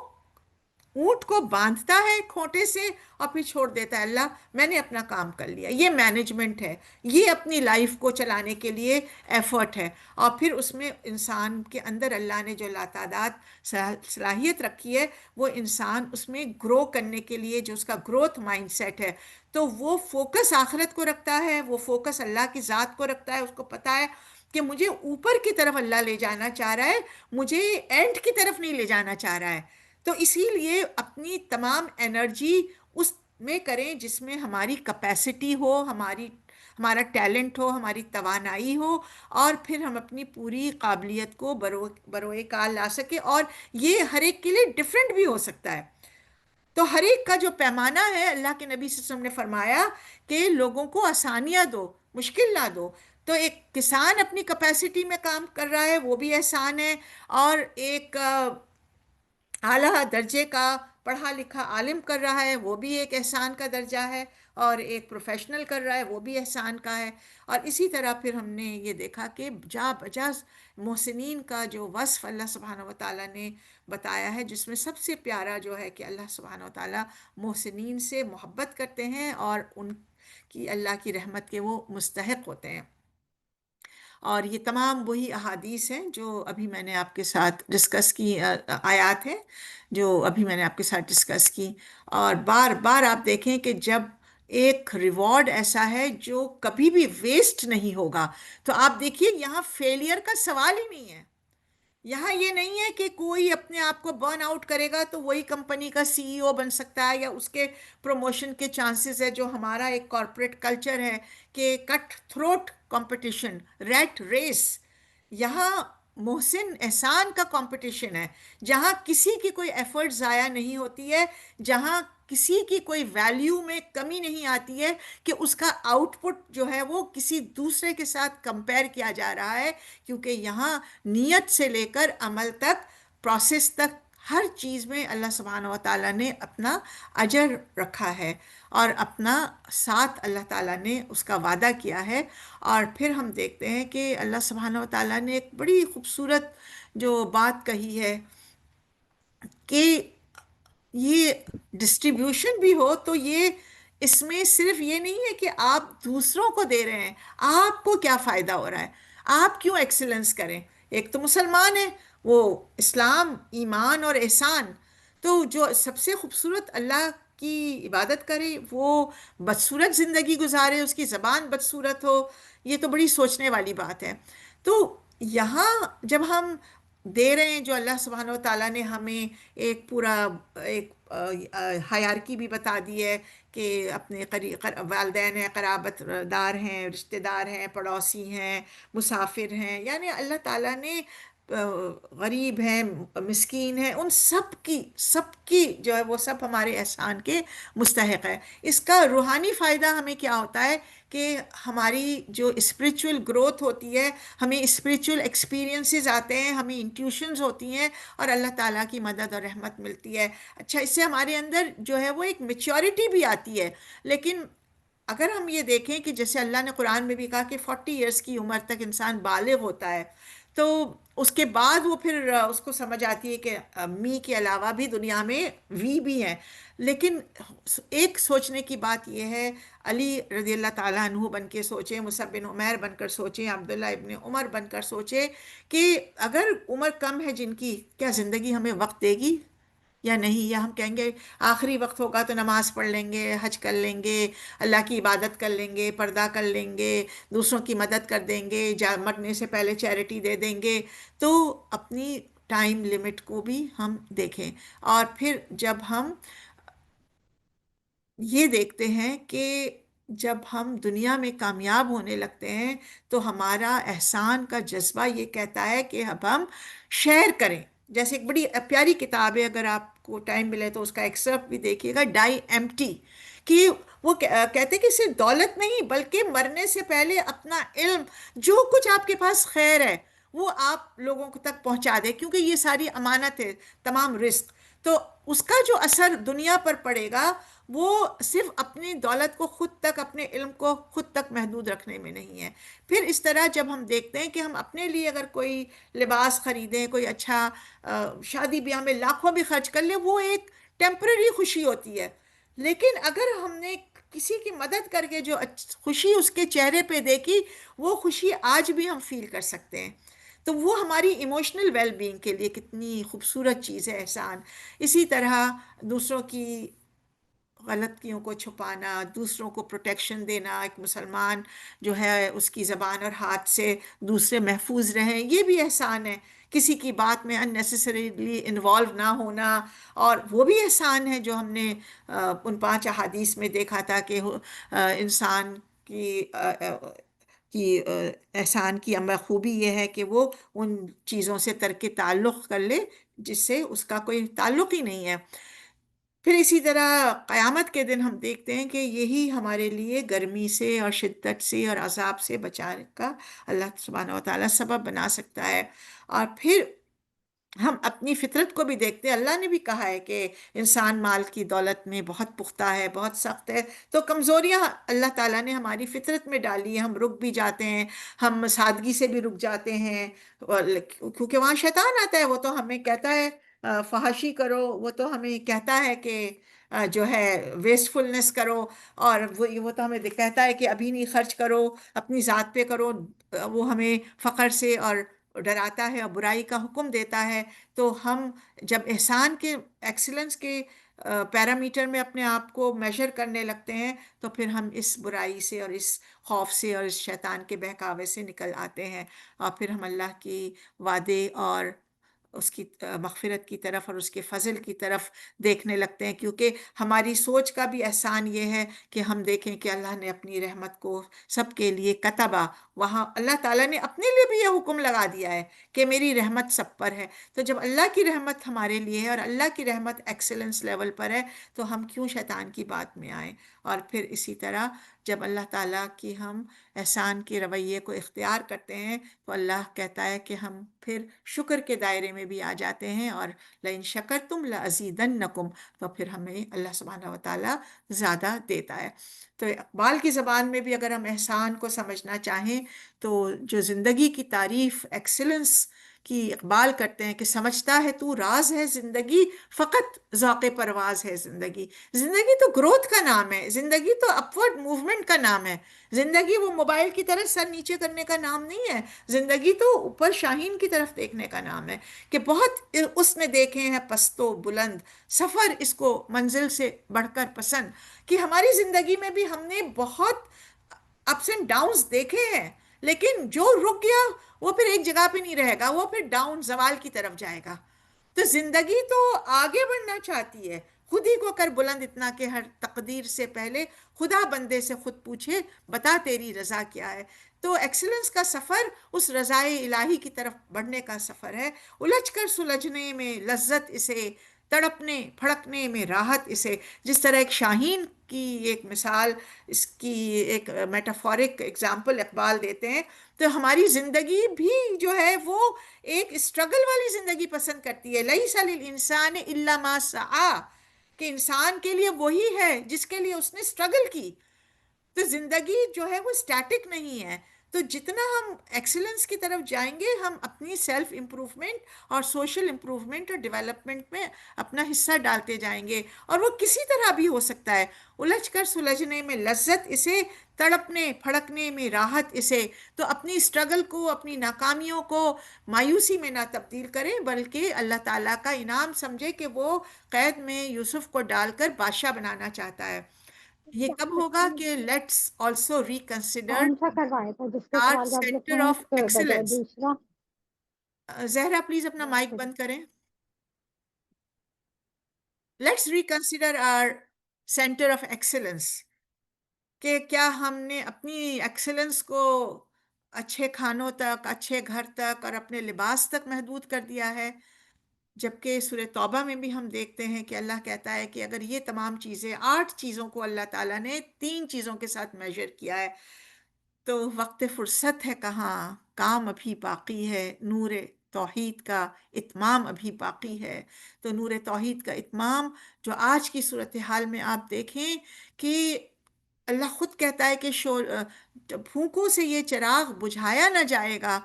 اونٹ کو باندھتا ہے کھوٹے سے اور پھر چھوڑ دیتا ہے، اللہ میں نے اپنا کام کر لیا، یہ مینجمنٹ ہے، یہ اپنی لائف کو چلانے کے لیے ایفرٹ ہے، اور پھر اس میں انسان کے اندر اللہ نے جو لاتعداد صلاحیت رکھی ہے، وہ انسان اس میں گرو کرنے کے لیے جو اس کا گروتھ مائنڈ سیٹ ہے، تو وہ فوکس آخرت کو رکھتا ہے، وہ فوکس اللہ کی ذات کو رکھتا ہے، اس کو پتا ہے کہ مجھے اوپر کی طرف اللہ لے جانا چاہ رہا ہے، مجھے اینڈ کی طرف نہیں لے جانا چاہ رہا ہے، تو اسی لیے اپنی تمام انرجی اس میں کریں جس میں ہماری کیپیسٹی ہو، ہمارا ٹیلنٹ ہو، ہماری توانائی ہو، اور پھر ہم اپنی پوری قابلیت کو بروئے کار لا سکے، اور یہ ہر ایک کے لیے ڈفرینٹ بھی ہو سکتا ہے، تو ہر ایک کا جو پیمانہ ہے، اللہ کے نبی صلی اللہ علیہ وسلم نے فرمایا کہ لوگوں کو آسانیاں دو، مشکل نہ دو، تو ایک کسان اپنی کیپیسٹی میں کام کر رہا ہے وہ بھی احسان ہے، اور ایک اعلیٰ درجے کا پڑھا لکھا عالم کر رہا ہے وہ بھی ایک احسان کا درجہ ہے، اور ایک پروفیشنل کر رہا ہے وہ بھی احسان کا ہے، اور اسی طرح پھر ہم نے یہ دیکھا کہ جا بجا محسنین کا جو وصف اللہ سبحانہ و تعالیٰ نے بتایا ہے، جس میں سب سے پیارا جو ہے کہ اللہ سبحانہ و تعالیٰ محسنین سے محبت کرتے ہیں اور ان کی اللہ کی رحمت کے وہ مستحق ہوتے ہیں، اور یہ تمام وہی احادیث ہیں جو ابھی میں نے آپ کے ساتھ ڈسکس کی، آیات ہیں جو ابھی میں نے آپ کے ساتھ ڈسکس کی، اور بار بار آپ دیکھیں کہ جب ایک ریوارڈ ایسا ہے جو کبھی بھی ویسٹ نہیں ہوگا. تو آپ دیکھیے یہاں فیلئر کا سوال ہی نہیں ہے. یہاں یہ نہیں ہے کہ کوئی اپنے آپ کو برن آؤٹ کرے گا تو وہی کمپنی کا سی ای او بن سکتا ہے یا اس کے پروموشن کے چانسز ہے. جو ہمارا ایک کارپوریٹ کلچر ہے کہ cut throat competition, rat race, یہاں محسن احسان کا کمپٹیشن ہے، جہاں کسی کی کوئی ایفرٹ ضائع نہیں ہوتی ہے، جہاں کسی کی کوئی ویلیو میں کمی نہیں آتی ہے کہ اس کا آؤٹ پٹ جو ہے وہ کسی دوسرے کے ساتھ کمپیئر کیا جا رہا ہے. کیونکہ یہاں نیت سے لے کر عمل تک، پروسیس تک، ہر چیز میں اللہ سبحانہ و تعالیٰ نے اپنا اجر رکھا ہے اور اپنا ساتھ اللہ تعالیٰ نے اس کا وعدہ کیا ہے. اور پھر ہم دیکھتے ہیں کہ اللہ سبحانہ و تعالیٰ نے ایک بڑی خوبصورت جو بات کہی ہے کہ یہ ڈسٹریبیوشن بھی ہو تو یہ اس میں صرف یہ نہیں ہے کہ آپ دوسروں کو دے رہے ہیں، آپ کو کیا فائدہ ہو رہا ہے، آپ کیوں ایکسلنس کریں. ایک تو مسلمان ہے، وہ اسلام، ایمان اور احسان. تو جو سب سے خوبصورت اللہ کی عبادت کرے وہ بدصورت زندگی گزارے، اس کی زبان بدصورت ہو، یہ تو بڑی سوچنے والی بات ہے. تو یہاں جب ہم دے رہے ہیں، جو اللہ سبحانہ و تعالیٰ نے ہمیں ایک پورا ایک ہیارکی بھی بتا دی ہے کہ اپنے والدین ہیں، قرابت دار ہیں، رشتہ دار ہیں، پڑوسی ہیں، مسافر ہیں، یعنی اللہ تعالیٰ نے غریب ہیں، مسکین ہیں، ان سب کی جو ہے وہ سب ہمارے احسان کے مستحق ہے. اس کا روحانی فائدہ ہمیں کیا ہوتا ہے کہ ہماری جو اسپریچول گروتھ ہوتی ہے، ہمیں اسپریچول ایکسپیرینسز آتے ہیں، ہمیں انٹیوشنز ہوتی ہیں اور اللہ تعالیٰ کی مدد اور رحمت ملتی ہے. اچھا، اس سے ہمارے اندر جو ہے وہ ایک میچورٹی بھی آتی ہے. لیکن اگر ہم یہ دیکھیں کہ جیسے اللہ نے قرآن میں بھی کہا کہ 40 ایئرس کی عمر تک انسان بالغ ہوتا ہے، تو اس کے بعد وہ پھر اس کو سمجھ آتی ہے کہ می کے علاوہ بھی دنیا میں وی بھی ہیں. لیکن ایک سوچنے کی بات یہ ہے، علی رضی اللہ تعالیٰ عنہ بن کے سوچیں، مصعب بن عمیر بن کر سوچیں، عبداللہ ابن عمر بن کر سوچیں کہ اگر عمر کم ہے جن کی، کیا زندگی ہمیں وقت دے گی یا نہیں؟ یا ہم کہیں گے آخری وقت ہوگا تو نماز پڑھ لیں گے، حج کر لیں گے، اللہ کی عبادت کر لیں گے، پردہ کر لیں گے، دوسروں کی مدد کر دیں گے، مرنے سے پہلے چیریٹی دے دیں گے. تو اپنی ٹائم لمٹ کو بھی ہم دیکھیں. اور پھر جب ہم یہ دیکھتے ہیں کہ جب ہم دنیا میں کامیاب ہونے لگتے ہیں تو ہمارا احسان کا جذبہ یہ کہتا ہے کہ اب ہم شیئر کریں. جیسے ایک بڑی پیاری کتاب ہے، اگر آپ کو ٹائم ملے تو اس کا ایکسرپٹ بھی دیکھیے گا، ڈائی ایمٹی. کہ وہ کہتے کہ صرف دولت نہیں بلکہ مرنے سے پہلے اپنا علم، جو کچھ آپ کے پاس خیر ہے وہ آپ لوگوں کو تک پہنچا دے، کیونکہ یہ ساری امانت ہے، تمام رزق. تو اس کا جو اثر دنیا پر پڑے گا وہ صرف اپنی دولت کو خود تک، اپنے علم کو خود تک محدود رکھنے میں نہیں ہے. پھر اس طرح جب ہم دیکھتے ہیں کہ ہم اپنے لیے اگر کوئی لباس خریدیں، کوئی اچھا شادی بیاہ میں لاکھوں بھی خرچ کر لیں، وہ ایک ٹیمپرری خوشی ہوتی ہے. لیکن اگر ہم نے کسی کی مدد کر کے جو خوشی اس کے چہرے پہ دیکھی، وہ خوشی آج بھی ہم فیل کر سکتے ہیں. تو وہ ہماری ایموشنل ویل بینگ کے لیے کتنی خوبصورت چیز ہے احسان. اسی طرح دوسروں کی غلطیوں کو چھپانا، دوسروں کو پروٹیکشن دینا، ایک مسلمان جو ہے اس کی زبان اور ہاتھ سے دوسرے محفوظ رہیں، یہ بھی احسان ہے. کسی کی بات میں ان نیسیسریلی انوالو نہ ہونا، اور وہ بھی احسان ہے جو ہم نے ان 5 احادیث میں دیکھا تھا کہ انسان کی احسان کی عمر خوبی یہ ہے کہ وہ ان چیزوں سے ترک تعلق کر لے جس سے اس کا کوئی تعلق ہی نہیں ہے. پھر اسی طرح قیامت کے دن ہم دیکھتے ہیں کہ یہی ہمارے لیے گرمی سے اور شدت سے اور عذاب سے بچانے کا اللہ سبحانہ و تعالیٰ سبب بنا سکتا ہے. اور پھر ہم اپنی فطرت کو بھی دیکھتے ہیں. اللہ نے بھی کہا ہے کہ انسان مال کی دولت میں بہت پختہ ہے، بہت سخت ہے. تو کمزوریاں اللہ تعالیٰ نے ہماری فطرت میں ڈالی ہیں، ہم رک بھی جاتے ہیں، ہم سادگی سے بھی رک جاتے ہیں. کیونکہ وہاں شیطان آتا ہے، وہ تو ہمیں کہتا ہے فحاشی کرو، وہ تو ہمیں کہتا ہے کہ جو ہے ویسٹ فلنس کرو، اور وہ تو ہمیں کہتا ہے کہ ابھی نہیں خرچ کرو، اپنی ذات پہ کرو. وہ ہمیں فقر سے اور ڈراتا ہے اور برائی کا حکم دیتا ہے، تو ہم جب احسان کے ایکسلنس کے پیرامیٹر میں اپنے آپ کو میجر کرنے لگتے ہیں، تو پھر ہم اس برائی سے اور اس خوف سے اور اس شیطان کے بہکاوے سے نکل آتے ہیں، اور پھر ہم اللہ کی وعدے اور اس کی مغفرت کی طرف اور اس کے فضل کی طرف دیکھنے لگتے ہیں، کیونکہ ہماری سوچ کا بھی احسان یہ ہے کہ ہم دیکھیں کہ اللہ نے اپنی رحمت کو سب کے لیے کتبا، وہاں اللہ تعالیٰ نے اپنے لیے بھی یہ حکم لگا دیا ہے کہ میری رحمت سب پر ہے۔ تو جب اللہ کی رحمت ہمارے لیے ہے اور اللہ کی رحمت ایکسلنس لیول پر ہے، تو ہم کیوں شیطان کی بات میں آئیں؟ اور پھر اسی طرح جب اللہ تعالیٰ کی ہم احسان کے رویے کو اختیار کرتے ہیں، تو اللہ کہتا ہے کہ ہم پھر شکر کے دائرے میں بھی آ جاتے ہیں، اور لَإِن شَكَرْتُمْ لَأَزِيدَنَّكُمْ، تو پھر ہمیں اللہ سبحانہ و تعالیٰ زیادہ دیتا ہے۔ تو اقبال کی زبان میں بھی اگر ہم احسان کو سمجھنا چاہیں، تو جو زندگی کی تعریف ایکسلنس کی اقبال کرتے ہیں کہ سمجھتا ہے تو راز ہے زندگی، فقط ذوق پرواز ہے زندگی۔ زندگی تو گروتھ کا نام ہے، زندگی تو اپورڈ موومنٹ کا نام ہے، زندگی وہ موبائل کی طرح سر نیچے کرنے کا نام نہیں ہے، زندگی تو اوپر شاہین کی طرف دیکھنے کا نام ہے، کہ بہت اس نے دیکھے ہیں پست و بلند، سفر اس کو منزل سے بڑھ کر پسند، کہ ہماری زندگی میں بھی ہم نے بہت اپس اینڈ ڈاؤنز دیکھے ہیں، لیکن جو رک گیا وہ پھر ایک جگہ پہ نہیں رہے گا، وہ پھر ڈاؤن زوال کی طرف جائے گا۔ تو زندگی تو آگے بڑھنا چاہتی ہے، خود ہی کو کر بلند اتنا کہ ہر تقدیر سے پہلے خدا بندے سے خود پوچھے بتا تیری رضا کیا ہے۔ تو ایکسلنس کا سفر اس رضائے الہی کی طرف بڑھنے کا سفر ہے، الجھ کر سلجھنے میں لذت اسے، تڑپنے پھڑکنے میں راحت اسے۔ جس طرح ایک شاہین کی ایک مثال، اس کی ایک میٹافورک اگزامپل اقبال دیتے ہیں، تو ہماری زندگی بھی جو ہے وہ ایک اسٹرگل والی زندگی پسند کرتی ہے۔ لیس للانسان الا ما سعی، کہ انسان کے لیے وہی ہے جس کے لیے اس نے اسٹرگل کی۔ تو زندگی جو ہے وہ اسٹیٹک نہیں ہے۔ تو جتنا ہم ایکسلنس کی طرف جائیں گے، ہم اپنی سیلف امپروومنٹ اور سوشل امپروومنٹ اور ڈیولپمنٹ میں اپنا حصہ ڈالتے جائیں گے، اور وہ کسی طرح بھی ہو سکتا ہے۔ الجھ کر سلجھنے میں لذت اسے، تڑپنے پھڑکنے میں راحت اسے۔ تو اپنی اسٹرگل کو، اپنی ناکامیوں کو مایوسی میں نہ تبدیل کریں، بلکہ اللہ تعالیٰ کا انعام سمجھے کہ وہ قید میں یوسف کو ڈال کر بادشاہ بنانا چاہتا ہے۔ یہ کب ہوگا کہ لیٹس آلسو ریکنسیڈر کون سا کروائے تھا جس کے آر سوال جواب لکھے سینٹر ہیں؟ Of excellence. دوسرا؟ زہرا پلیز اپنا مائک اوکے، بند کریں۔ Let's reconsider our centre of excellence, کہ کیا ہم نے اپنی ایکسلنس کو اچھے کھانوں تک، اچھے گھر تک اور اپنے لباس تک محدود کر دیا ہے؟ جبکہ سورہ توبہ میں بھی ہم دیکھتے ہیں کہ اللہ کہتا ہے کہ اگر یہ تمام چیزیں، 8 چیزوں کو اللہ تعالیٰ نے 3 چیزوں کے ساتھ میجر کیا ہے، تو وقت فرصت ہے کہاں، کام ابھی باقی ہے، نور توحید کا اتمام ابھی باقی ہے۔ تو نور توحید کا اتمام جو آج کی صورتحال میں آپ دیکھیں کہ اللہ خود کہتا ہے کہ پھونکوں سے یہ چراغ بجھایا نہ جائے گا،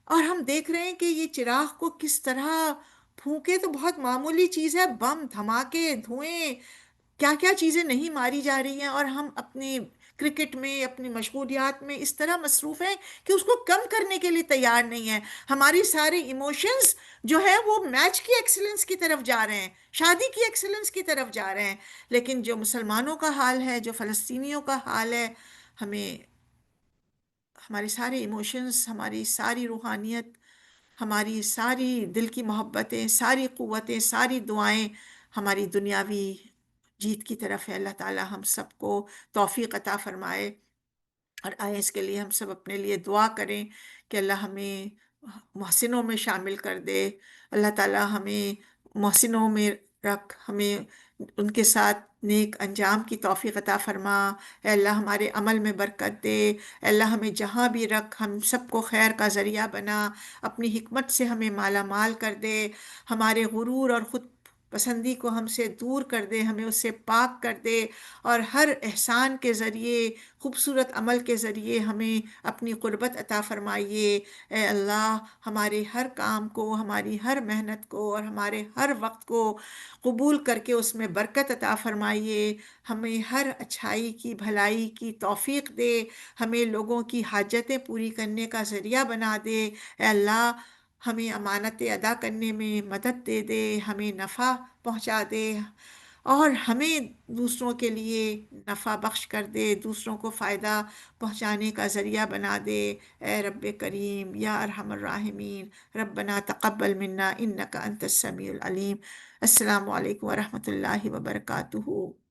اور ہم دیکھ رہے ہیں کہ یہ چراغ کو کس طرح پھونکے، تو بہت معمولی چیز ہے، بم دھماکے دھوئیں، کیا کیا چیزیں نہیں ماری جا رہی ہیں، اور ہم اپنی کرکٹ میں، اپنی مشغولیات میں اس طرح مصروف ہیں کہ اس کو کم کرنے کے لیے تیار نہیں ہیں۔ ہماری سارے ایموشنز جو ہے وہ میچ کی ایکسلنس کی طرف جا رہے ہیں، شادی کی ایکسلنس کی طرف جا رہے ہیں، لیکن جو مسلمانوں کا حال ہے، جو فلسطینیوں کا حال ہے، ہمیں ہمارے سارے ایموشنز، ہماری ساری روحانیت، ہماری ساری دل کی محبتیں، ساری قوتیں، ساری دعائیں ہماری دنیاوی جیت کی طرف ہے۔ اللہ تعالیٰ ہم سب کو توفیق عطا فرمائے، اور آئے اس کے لیے ہم سب اپنے لیے دعا کریں کہ اللہ ہمیں محسنوں میں شامل کر دے، اللہ تعالیٰ ہمیں محسنوں میں رکھ، ہمیں ان کے ساتھ نیک انجام کی توفیق عطا فرما۔ اے اللہ ہمارے عمل میں برکت دے، اے اللہ ہمیں جہاں بھی رکھ ہم سب کو خیر کا ذریعہ بنا، اپنی حکمت سے ہمیں مالا مال کر دے، ہمارے غرور اور خود پسندی کو ہم سے دور کر دے، ہمیں اس سے پاک کر دے، اور ہر احسان کے ذریعے، خوبصورت عمل کے ذریعے ہمیں اپنی قربت عطا فرمائیے۔ اے اللہ ہمارے ہر کام کو، ہماری ہر محنت کو اور ہمارے ہر وقت کو قبول کر کے اس میں برکت عطا فرمائیے، ہمیں ہر اچھائی کی، بھلائی کی توفیق دے، ہمیں لوگوں کی حاجتیں پوری کرنے کا ذریعہ بنا دے۔ اے اللہ ہمیں امانتیں ادا کرنے میں مدد دے دے، ہمیں نفع پہنچا دے، اور ہمیں دوسروں کے لیے نفع بخش کر دے، دوسروں کو فائدہ پہنچانے کا ذریعہ بنا دے۔ اے رب کریم یا ارحم الراحمین، ربنا تقبل منا انک انت السمیع العلیم۔ السلام علیکم ورحمۃ اللہ وبرکاتہ۔